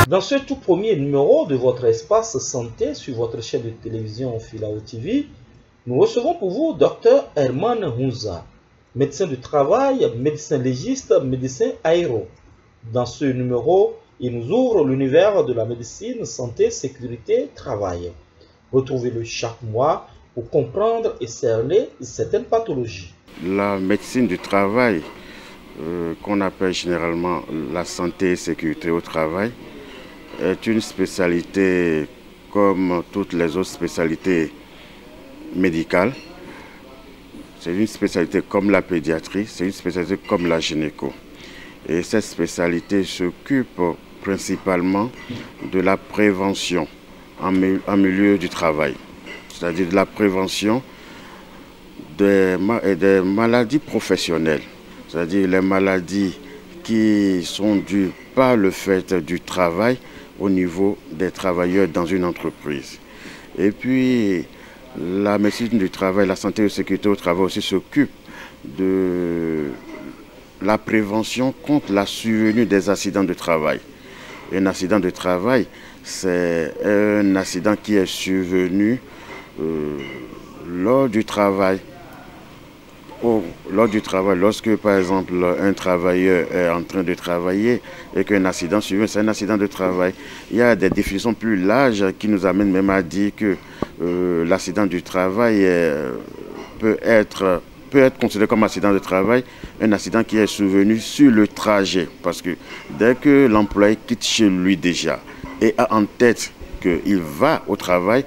Dans ce tout premier numéro de votre espace santé sur votre chaîne de télévision Filao TV, nous recevons pour vous Dr Herman Hunza, médecin du travail, médecin légiste, médecin aéro. Dans ce numéro, il nous ouvre l'univers de la médecine, santé, sécurité, travail. Retrouvez-le chaque mois pour comprendre et cerner certaines pathologies. La médecine du travail, qu'on appelle généralement la santé et sécurité au travail, est une spécialité comme toutes les autres spécialités médicales. C'est une spécialité comme la pédiatrie, c'est une spécialité comme la gynéco. Et cette spécialité s'occupe principalement de la prévention en milieu du travail, c'est-à-dire de la prévention des maladies professionnelles, c'est-à-dire les maladies qui sont dues par le fait du travail au niveau des travailleurs dans une entreprise. Et puis, la médecine du travail, la santé et la sécurité au travail aussi s'occupe de la prévention contre la survenue des accidents de travail. Un accident de travail, c'est un accident qui est survenu lors du travail. Lorsque par exemple un travailleur est en train de travailler et qu'un accident survient, c'est un accident de travail. Il y a des définitions plus larges qui nous amènent même à dire que l'accident du travail peut être considéré comme accident de travail, un accident qui est survenu sur le trajet. Parce que dès que l'employé quitte chez lui déjà et a en tête qu'il va au travail,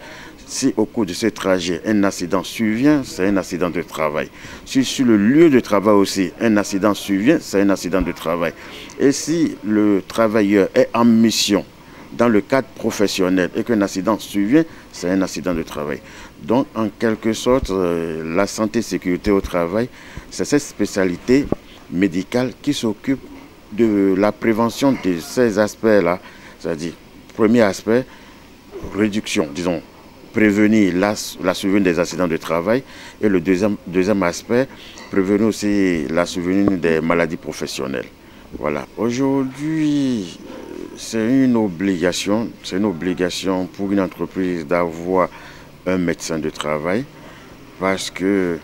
si au cours de ce trajet, un accident survient, c'est un accident de travail. Si sur le lieu de travail aussi, un accident survient, c'est un accident de travail. Et si le travailleur est en mission dans le cadre professionnel et qu'un accident survient, c'est un accident de travail. Donc, en quelque sorte, la santé et sécurité au travail, c'est cette spécialité médicale qui s'occupe de la prévention de ces aspects-là. C'est-à-dire, premier aspect, réduction, disons, prévenir la survenue des accidents de travail, et le deuxième aspect, prévenir aussi la survenue des maladies professionnelles. Voilà. Aujourd'hui, c'est une obligation pour une entreprise d'avoir un médecin de travail, parce que,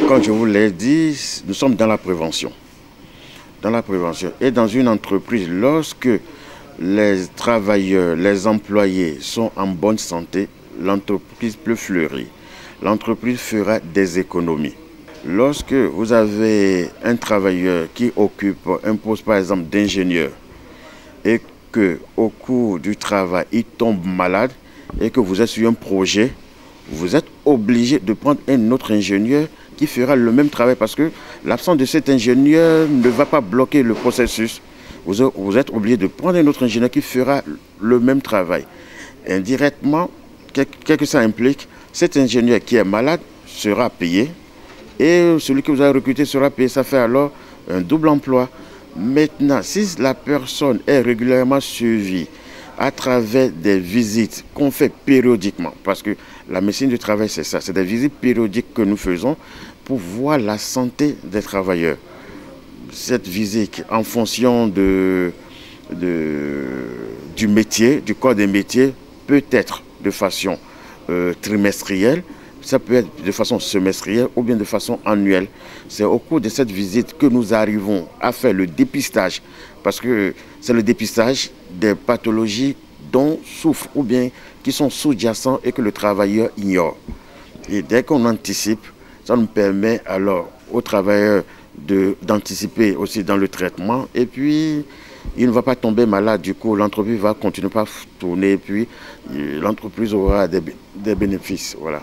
comme je vous l'ai dit, nous sommes dans la prévention. Dans la prévention. Et dans une entreprise, lorsque les travailleurs, les employés sont en bonne santé, l'entreprise peut fleurir. L'entreprise fera des économies. Lorsque vous avez un travailleur qui occupe un poste, par exemple, d'ingénieur, et qu'au cours du travail, il tombe malade, et que vous êtes sur un projet, vous êtes obligé de prendre un autre ingénieur qui fera le même travail, parce que l'absence de cet ingénieur ne va pas bloquer le processus. Vous êtes obligé de prendre un autre ingénieur qui fera le même travail. Indirectement, qu'est-ce que ça implique? Cet ingénieur qui est malade sera payé et celui que vous avez recruté sera payé. Ça fait alors un double emploi. Maintenant, si la personne est régulièrement suivie à travers des visites qu'on fait périodiquement, parce que la médecine du travail, c'est ça, c'est des visites périodiques que nous faisons pour voir la santé des travailleurs. Cette visite, en fonction du métier, du corps des métiers, peut être de façon trimestrielle, ça peut être de façon semestrielle ou bien de façon annuelle. C'est au cours de cette visite que nous arrivons à faire le dépistage, parce que c'est le dépistage des pathologies dont souffrent ou bien qui sont sous-jacents et que le travailleur ignore. Et dès qu'on anticipe, ça nous permet alors aux travailleurs d'anticiper aussi dans le traitement, et puis il ne va pas tomber malade. Du coup, l'entreprise va continuer à tourner, et puis l'entreprise aura des bénéfices. Voilà.